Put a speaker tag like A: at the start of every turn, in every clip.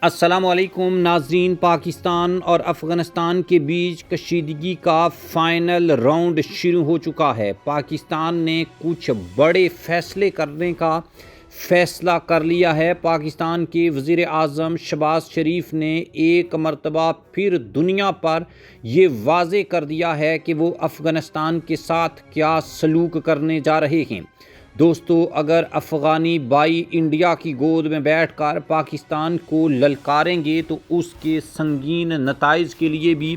A: السلام علیکم ناظرین، پاکستان اور افغانستان کے بیچ کشیدگی کا فائنل راؤنڈ شروع ہو چکا ہے۔ پاکستان نے کچھ بڑے فیصلے کرنے کا فیصلہ کر لیا ہے۔ پاکستان کے وزیر اعظم شہباز شریف نے ایک مرتبہ پھر دنیا پر یہ واضح کر دیا ہے کہ وہ افغانستان کے ساتھ کیا سلوک کرنے جا رہے ہیں۔ دوستو، اگر افغانی بھائی انڈیا کی گود میں بیٹھ کر پاکستان کو للکاریں گے تو اس کے سنگین نتائج کے لیے بھی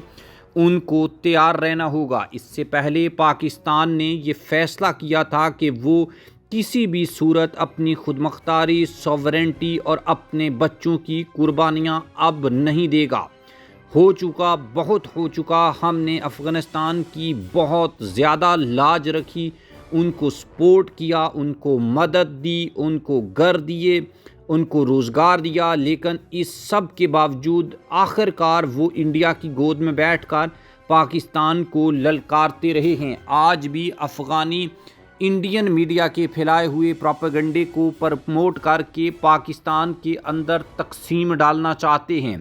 A: ان کو تیار رہنا ہوگا۔ اس سے پہلے پاکستان نے یہ فیصلہ کیا تھا کہ وہ کسی بھی صورت اپنی خود مختاری، سوورنٹی اور اپنے بچوں کی قربانیاں اب نہیں دے گا۔ بہت ہو چکا، ہم نے افغانستان کی بہت زیادہ لاج رکھی، ان کو سپورٹ کیا، ان کو مدد دی، ان کو گھر دیے، ان کو روزگار دیا، لیکن اس سب کے باوجود آخرکار وہ انڈیا کی گود میں بیٹھ کر پاکستان کو للکارتے رہے ہیں۔ آج بھی افغانی انڈین میڈیا کے پھیلائے ہوئے پروپیگنڈے کو پروموٹ کر کے پاکستان کے اندر تقسیم ڈالنا چاہتے ہیں،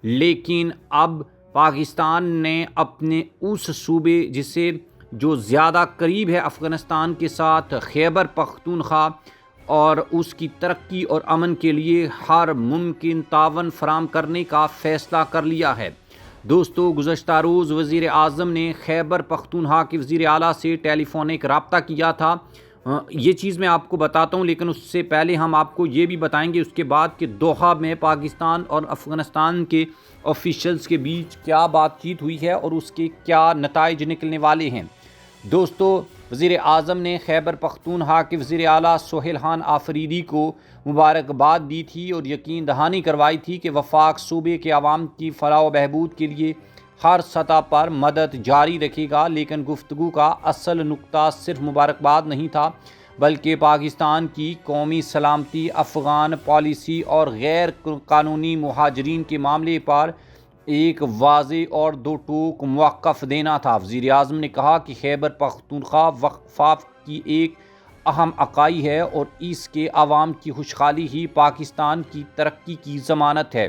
A: لیکن اب پاکستان نے اپنے اس صوبے جو زیادہ قریب ہے افغانستان کے ساتھ، خیبر پختونخوا، اور اس کی ترقی اور امن کے لیے ہر ممکن تعاون فراہم کرنے کا فیصلہ کر لیا ہے۔ دوستو، گزشتہ روز وزیر اعظم نے خیبر پختونخوا کے وزیر اعلیٰ سے ٹیلی فونک رابطہ کیا تھا۔ یہ چیز میں آپ کو بتاتا ہوں، لیکن اس سے پہلے ہم آپ کو یہ بھی بتائیں گے اس کے بعد کہ دوحہ میں پاکستان اور افغانستان کے آفیشلز کے بیچ کیا بات چیت ہوئی ہے اور اس کے کیا نتائج نکلنے والے ہیں۔ دوستو، وزیر اعظم نے خیبر پختونخوا کے وزیر اعلیٰ سہیل خان آفریدی کو مبارکباد دی تھی اور یقین دہانی کروائی تھی کہ وفاق صوبے کے عوام کی فلاح و بہبود کے لیے ہر سطح پر مدد جاری رکھے گا، لیکن گفتگو کا اصل نقطہ صرف مبارکباد نہیں تھا، بلکہ پاکستان کی قومی سلامتی، افغان پالیسی اور غیر قانونی مہاجرین کے معاملے پر ایک واضح اور دو ٹوک موقف دینا تھا۔ وزیر اعظم نے کہا کہ خیبر پختونخوا وفاق کی ایک اہم اکائی ہے اور اس کے عوام کی خوشحالی ہی پاکستان کی ترقی کی ضمانت ہے۔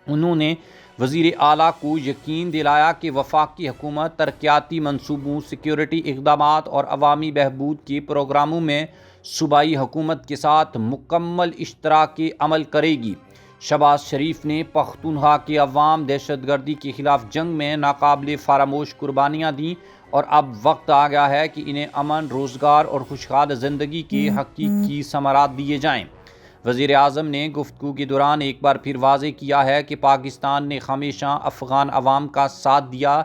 A: انہوں نے وزیر اعلیٰ کو یقین دلایا کہ وفاقی حکومت ترقیاتی منصوبوں، سیکیورٹی اقدامات اور عوامی بہبود کے پروگراموں میں صوبائی حکومت کے ساتھ مکمل اشتراک عمل کرے گی۔ شہباز شریف نے پختونخوا کے عوام دہشت گردی کے خلاف جنگ میں ناقابل فراموش قربانیاں دیں اور اب وقت آ گیا ہے کہ انہیں امن، روزگار اور خوشحال زندگی کے حقیقی ثمرات دیے جائیں۔ وزیر اعظم نے گفتگو کے دوران ایک بار پھر واضح کیا ہے کہ پاکستان نے ہمیشہ افغان عوام کا ساتھ دیا،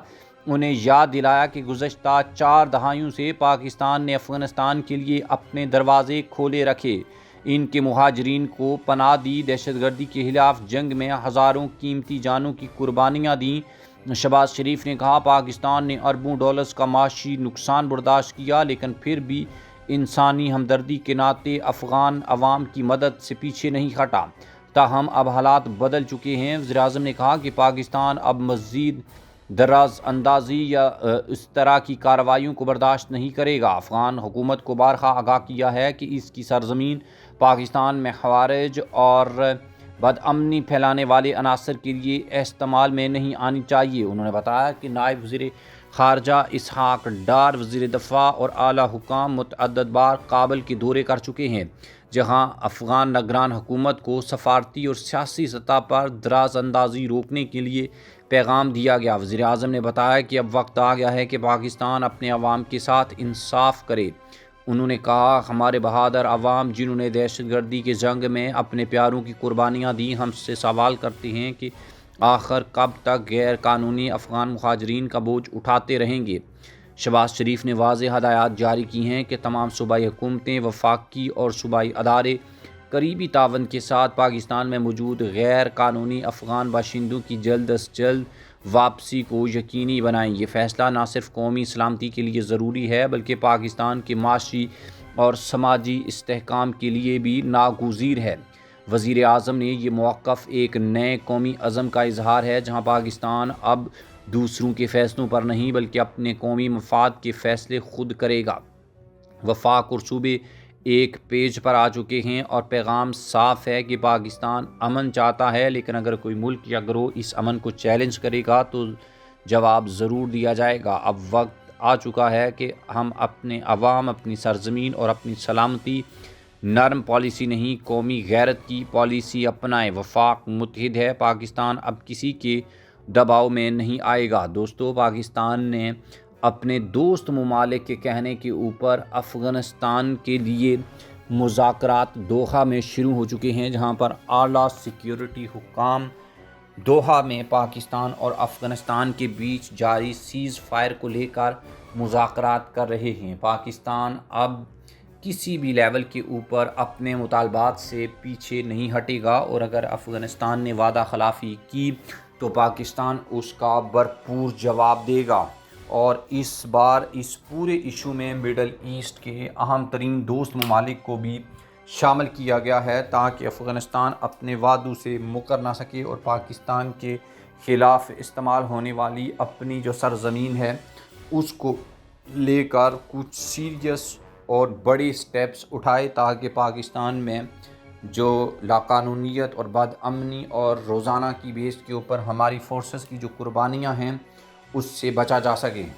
A: انہیں یاد دلایا کہ گزشتہ 4 دہائیوں سے پاکستان نے افغانستان کے لیے اپنے دروازے کھولے رکھے، ان کے مہاجرین کو پناہ دی، دہشت گردی کے خلاف جنگ میں ہزاروں قیمتی جانوں کی قربانیاں دیں۔ شہباز شریف نے کہا پاکستان نے اربوں ڈالرز کا معاشی نقصان برداشت کیا، لیکن پھر بھی انسانی ہمدردی کے ناطے افغان عوام کی مدد سے پیچھے نہیں ہٹا۔ تاہم اب حالات بدل چکے ہیں۔ وزیر اعظم نے کہا کہ پاکستان اب مزید دراز اندازی یا اس طرح کی کارروائیوں کو برداشت نہیں کرے گا۔ افغان حکومت کو بارہا آگاہ کیا ہے کہ اس کی سرزمین پاکستان میں خوارج اور بدامنی پھیلانے والے عناصر کے لیے استعمال میں نہیں آنی چاہیے۔ انہوں نے بتایا کہ نائب وزیر خارجہ اسحاق ڈار، وزیر دفاع اور اعلیٰ حکام متعدد بار کابل کے دورے کر چکے ہیں، جہاں افغان نگران حکومت کو سفارتی اور سیاسی سطح پر دراز اندازی روکنے کے لیے پیغام دیا گیا۔ وزیر اعظم نے بتایا کہ اب وقت آ گیا ہے کہ پاکستان اپنے عوام کے ساتھ انصاف کرے۔ انہوں نے کہا ہمارے بہادر عوام جنہوں نے دہشت گردی کے جنگ میں اپنے پیاروں کی قربانیاں دیں، ہم سے سوال کرتے ہیں کہ آخر کب تک غیر قانونی افغان مہاجرین کا بوجھ اٹھاتے رہیں گے۔ شہباز شریف نے واضح ہدایات جاری کی ہیں کہ تمام صوبائی حکومتیں، وفاقی اور صوبائی ادارے قریبی تعاون کے ساتھ پاکستان میں موجود غیر قانونی افغان باشندوں کی جلد از جلد واپسی کو یقینی بنائیں۔ یہ فیصلہ نہ صرف قومی سلامتی کے لیے ضروری ہے بلکہ پاکستان کے معاشی اور سماجی استحکام کے لیے بھی ناگزیر ہے۔ وزیر اعظم نے یہ موقف ایک نئے قومی عزم کا اظہار ہے، جہاں پاکستان اب دوسروں کے فیصلوں پر نہیں بلکہ اپنے قومی مفاد کے فیصلے خود کرے گا۔ وفاق اور صوبے ایک پیج پر آ چکے ہیں اور پیغام صاف ہے کہ پاکستان امن چاہتا ہے، لیکن اگر کوئی ملک یا گروہ اس امن کو چیلنج کرے گا تو جواب ضرور دیا جائے گا۔ اب وقت آ چکا ہے کہ ہم اپنے عوام، اپنی سرزمین اور اپنی سلامتی نرم پالیسی نہیں، قومی غیرت کی پالیسی اپنائیں۔ وفاق متحد ہے، پاکستان اب کسی کے دباؤ میں نہیں آئے گا۔ دوستو، پاکستان نے اپنے دوست ممالک کے کہنے کے اوپر افغانستان کے لیے مذاکرات دوحہ میں شروع ہو چکے ہیں، جہاں پر اعلیٰ سیکیورٹی حکام دوحہ میں پاکستان اور افغانستان کے بیچ جاری سیز فائر کو لے کر مذاکرات کر رہے ہیں۔ پاکستان اب کسی بھی لیول کے اوپر اپنے مطالبات سے پیچھے نہیں ہٹے گا، اور اگر افغانستان نے وعدہ خلافی کی تو پاکستان اس کا بھرپور جواب دے گا۔ اور اس بار اس پورے ایشو میں مڈل ایسٹ کے اہم ترین دوست ممالک کو بھی شامل کیا گیا ہے، تاکہ افغانستان اپنے وعدوں سے مکر نہ سکے اور پاکستان کے خلاف استعمال ہونے والی اپنی جو سرزمین ہے اس کو لے کر کچھ سیریس اور بڑے سٹیپس اٹھائے، تاکہ پاکستان میں جو لاقانونیت اور بد امنی اور روزانہ کی بیس کے اوپر ہماری فورسز کی جو قربانیاں ہیں اس سے بچا جا سکے۔